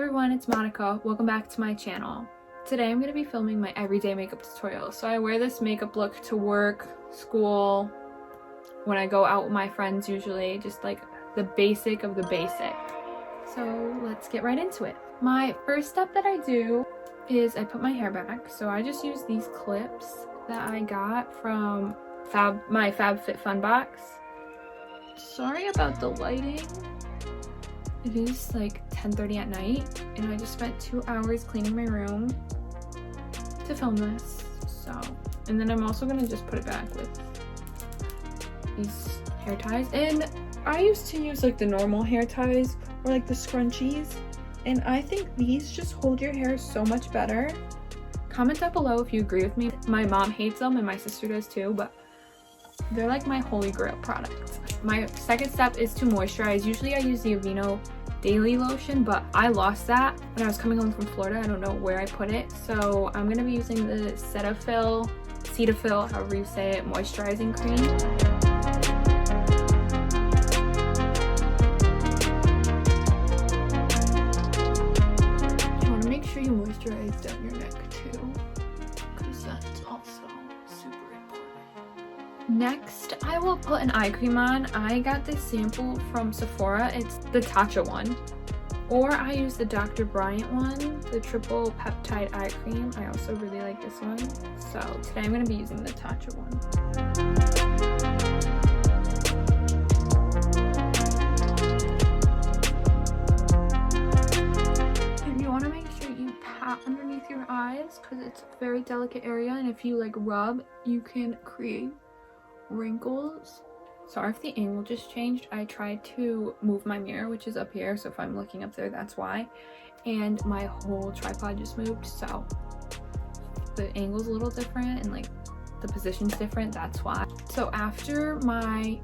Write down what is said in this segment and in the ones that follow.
everyone, it's Monica. Welcome back to my channel. Today I'm going to be filming my everyday makeup tutorial. So I wear this makeup look to work, school, when I go out with my friends usually, just like the basic of the basic. So let's get right into it. My first step that I do is I put my hair back. So I just use these clips that I got from my FabFitFun box. Sorry about the lighting. It is like 10:30 at night and I just spent 2 hours cleaning my room to film this. And then I'm also gonna just put it back with these hair ties. And I used to use like the normal hair ties or like the scrunchies, and I think these just hold your hair so much better. Comment down below if you agree with me. My mom hates them and my sister does too, but they're like my holy grail product. My second step is to moisturize. Usually I use the Aveeno Daily Lotion, but I lost that when I was coming home from Florida. I don't know where I put it. So I'm going to be using the Cetaphil, however you say it, moisturizing cream. You want to make sure you moisturize down your neck too, because that's also super important. Next, I will put an eye cream on. I got this sample from Sephora. It's the Tatcha one. Or I use the Dr. Bryant one, the triple peptide eye cream. I also really like this one. So today I'm going to be using the Tatcha one. And you want to make sure you pat underneath your eyes because it's a very delicate area. And if you like rub, you can create wrinkles. Sorry if the angle just changed. I tried to move my mirror, which is up here, so if I'm looking up there, that's why. And my whole tripod just moved, so the angle's a little different and like the position's different, that's why. So after my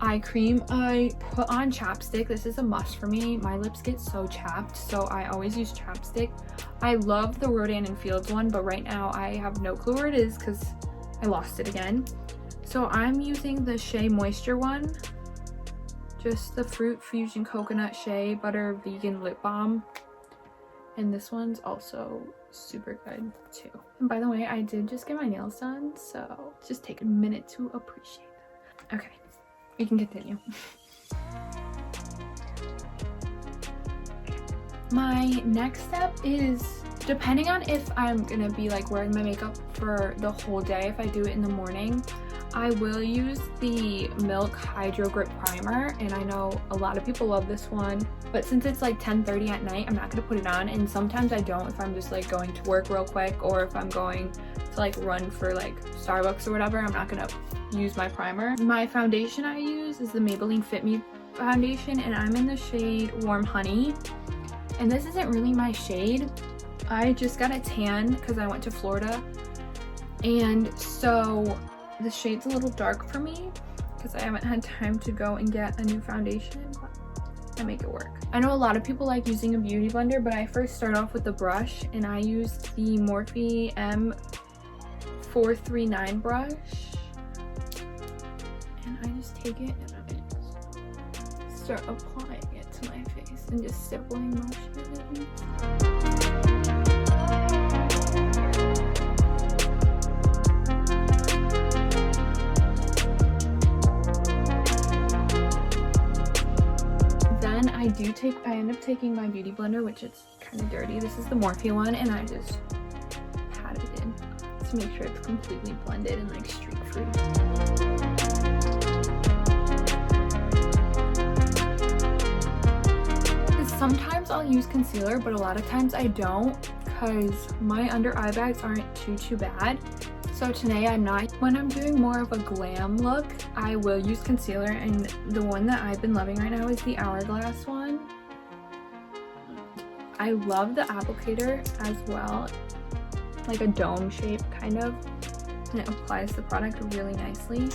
eye cream, I put on chapstick. This is a must for me. My lips get so chapped, so I always use chapstick. I love the Rodan & Fields one, but right now I have no clue where it is because I lost it again. So I'm using the Shea Moisture one, just the Fruit Fusion Coconut Shea Butter Vegan Lip Balm. And this one's also super good too. And by the way, I did just get my nails done, so just take a minute to appreciate them. Okay, we can continue. My next step is, depending on if I'm gonna be like wearing my makeup for the whole day, if I do it in the morning, I will use the Milk Hydro Grip Primer, and I know a lot of people love this one, but since it's like 10:30 at night, I'm not going to put it on, and sometimes I don't if I'm just like going to work real quick, or if I'm going to like run for like Starbucks or whatever, I'm not going to use my primer. My foundation I use is the Maybelline Fit Me foundation, and I'm in the shade Warm Honey, and this isn't really my shade. I just got a tan because I went to Florida, and so the shade's a little dark for me because I haven't had time to go and get a new foundation, but I make it work. I know a lot of people like using a beauty blender, but I first start off with the brush, and I use the Morphe M439 brush, and I just take it and I just start applying it to my face and just stippling motion. I end up taking my beauty blender, which is kind of dirty. This is the Morphe one, and I just pat it in to make sure it's completely blended and like streak free. Sometimes I'll use concealer, but a lot of times I don't because my under eye bags aren't too bad. So today I'm not. When I'm doing more of a glam look, I will use concealer, and the one that I've been loving right now is the Hourglass one. I love the applicator as well, like a dome shape kind of, and it applies the product really nicely.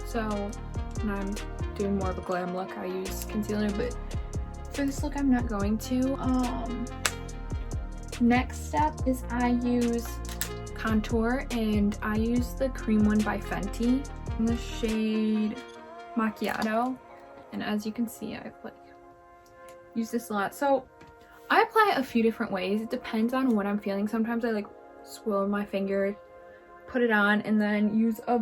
So when I'm doing more of a glam look, I use concealer, but for this look I'm not going to. Next step is I use contour, and I use the cream one by Fenty in the shade Macchiato, and as you can see, I've like used this a lot. So I apply it a few different ways. It depends on what I'm feeling. Sometimes I like swirl my finger, put it on, and then use a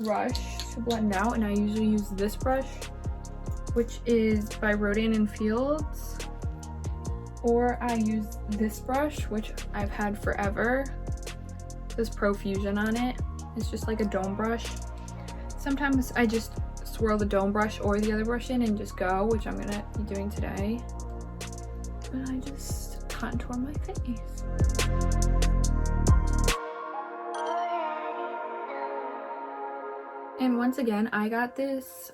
brush to blend out. And I usually use this brush, which is by Rodan & Fields. Or I use this brush, which I've had forever. This Profusion on it. It's just like a dome brush. Sometimes I just swirl the dome brush or the other brush in and just go, which I'm gonna be doing today. And I just contour my face. And once again, I got this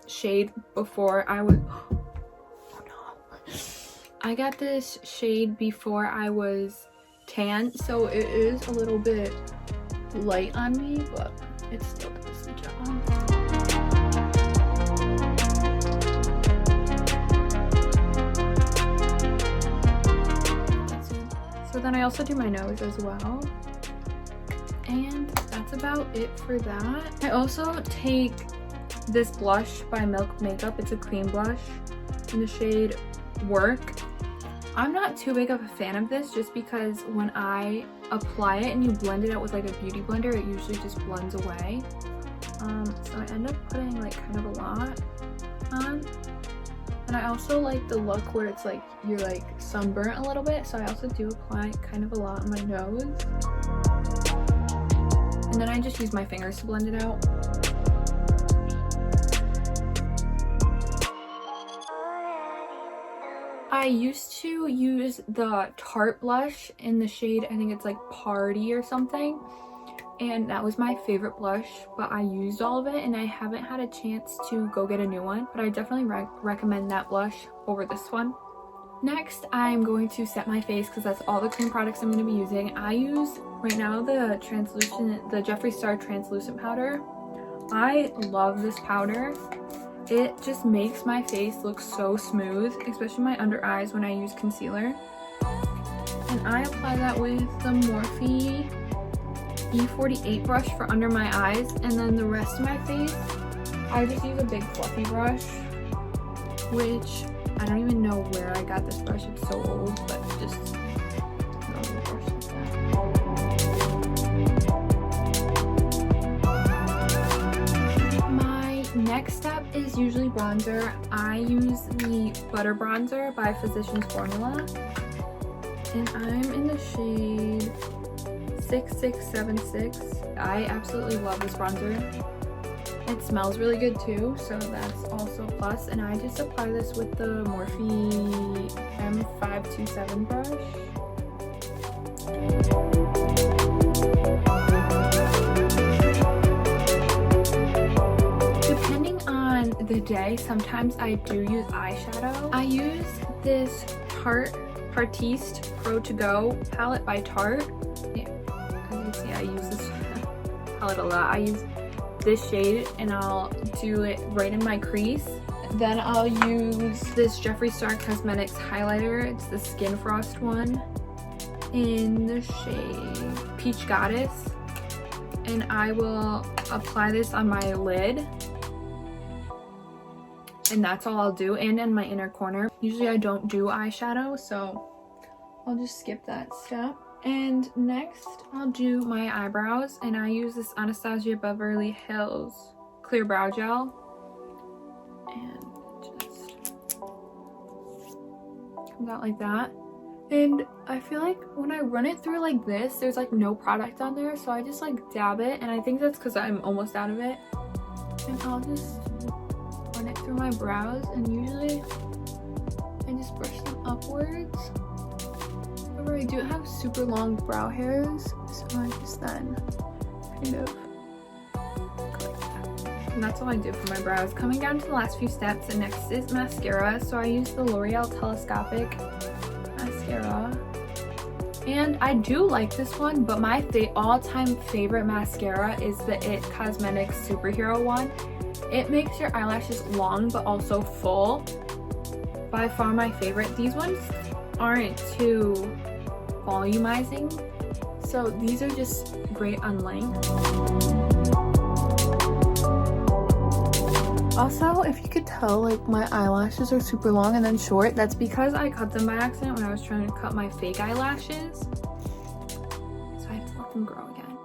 shade before I was I got this shade before I was tan, so it is a little bit light on me, but it still does the job. So then I also do my nose as well. And that's about it for that. I also take this blush by Milk Makeup. It's a cream blush in the shade Work. I'm not too big of a fan of this just because when I apply it and you blend it out with like a beauty blender, it usually just blends away. So I end up putting like kind of a lot on. And I also like the look where it's like you're like sunburnt a little bit, so I also do apply kind of a lot on my nose. And then I just use my fingers to blend it out. I used to use the Tarte blush in the shade, I think it's like Party or something, and that was my favorite blush, but I used all of it and I haven't had a chance to go get a new one, but I definitely recommend that blush over this one. Next, I'm going to set my face because that's all the cream products I'm going to be using. I use right now the Jeffree Star translucent powder. I love this powder. It just makes my face look so smooth, especially my under eyes when I use concealer. And I apply that with the Morphe E48 brush for under my eyes, and then the rest of my face, I just use a big fluffy brush, which I don't even know where I got this brush. It's so old, but just normal brush like that. My next step is usually bronzer. I use the Butter Bronzer by Physicians Formula, and I'm in the shade 6676. I absolutely love this bronzer. It smells really good too, so that's also a plus. And I just apply this with the Morphe M527 brush. Depending on the day, sometimes I do use eyeshadow. I use this Tartiste Pro To Go palette by Tarte. Yeah, as you can see, I use this palette a lot. I use this shade and I'll do it right in my crease. Then I'll use this Jeffree Star Cosmetics highlighter. It's the Skin Frost one in the shade Peach Goddess, and I will apply this on my lid, and that's all I'll do, and in my inner corner. Usually I don't do eyeshadow, so I'll just skip that step. And next, I'll do my eyebrows, and I use this Anastasia Beverly Hills Clear Brow Gel, and it just comes out like that. And I feel like when I run it through like this, there's like no product on there, so I just like dab it, and I think that's because I'm almost out of it. And I'll just run it through my brows, and usually I just brush them upwards. I do have super long brow hairs, so I just then kind of go like that. And that's all I do for my brows. Coming down to the last few steps, and next is mascara. So I use the L'Oreal Telescopic mascara, and I do like this one, but my all-time favorite mascara is the IT Cosmetics Superhero one. It makes your eyelashes long but also full. By far my favorite. These ones aren't too volumizing, so these are just great on length. Also, if you could tell, like, my eyelashes are super long and then short. That's because I cut them by accident when I was trying to cut my fake eyelashes. So I have to let them grow again.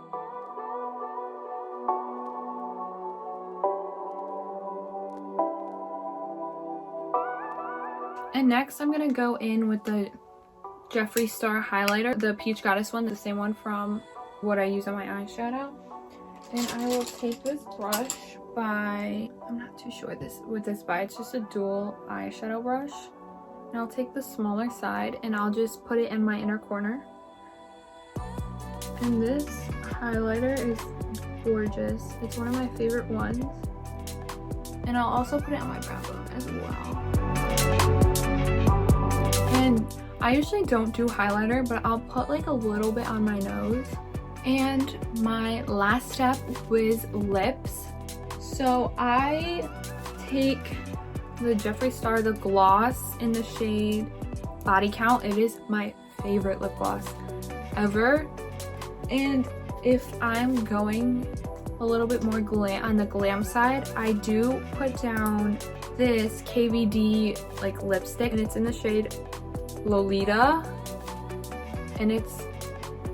And next, I'm gonna go in with the Jeffree Star highlighter, the Peach Goddess one, the same one from what I use on my eyeshadow. And I will take this brush by, I'm not too sure what this by, it's just a dual eyeshadow brush. And I'll take the smaller side and I'll just put it in my inner corner. And this highlighter is gorgeous. It's one of my favorite ones. And I'll also put it on my brow bone as well. And I usually don't do highlighter, but I'll put like a little bit on my nose. And my last step was lips. So I take the Jeffree Star, the gloss in the shade Body Count. It is my favorite lip gloss ever. And if I'm going a little bit more on the glam side, I do put down this KVD like lipstick, and it's in the shade Lolita, and it's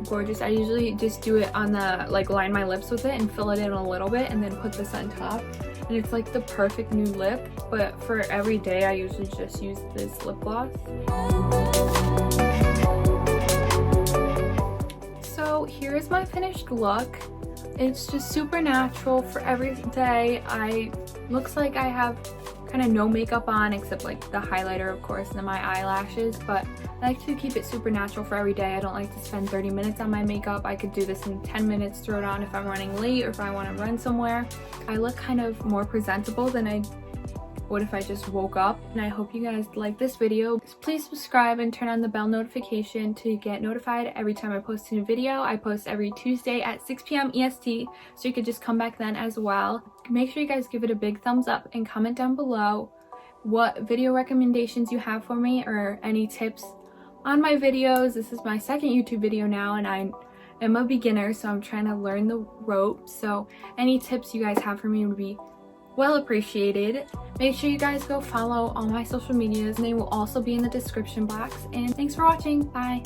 gorgeous. I usually just do it on the, like, line my lips with it and fill it in a little bit and then put this on top, and it's like the perfect new lip. But for every day I usually just use this lip gloss. So here's my finished look. It's just super natural for every day. Looks like I have kind of no makeup on except like the highlighter, of course, and then my eyelashes, but I like to keep it super natural for every day. I don't like to spend 30 minutes on my makeup. I could do this in 10 minutes, throw it on if I'm running late or if I want to run somewhere. I look kind of more presentable than I would if I just woke up. And I hope you guys like this video. Please subscribe and turn on the bell notification to get notified every time I post a new video. I post every Tuesday at 6 p.m. EST, so you could just come back then as well. Make sure you guys give it a big thumbs up and comment down below what video recommendations you have for me or any tips on my videos. This is my second YouTube video now, and I am a beginner, so I'm trying to learn the ropes. So any tips you guys have for me would be well appreciated. Make sure you guys go follow all my social medias, and they will also be in the description box. And thanks for watching. Bye.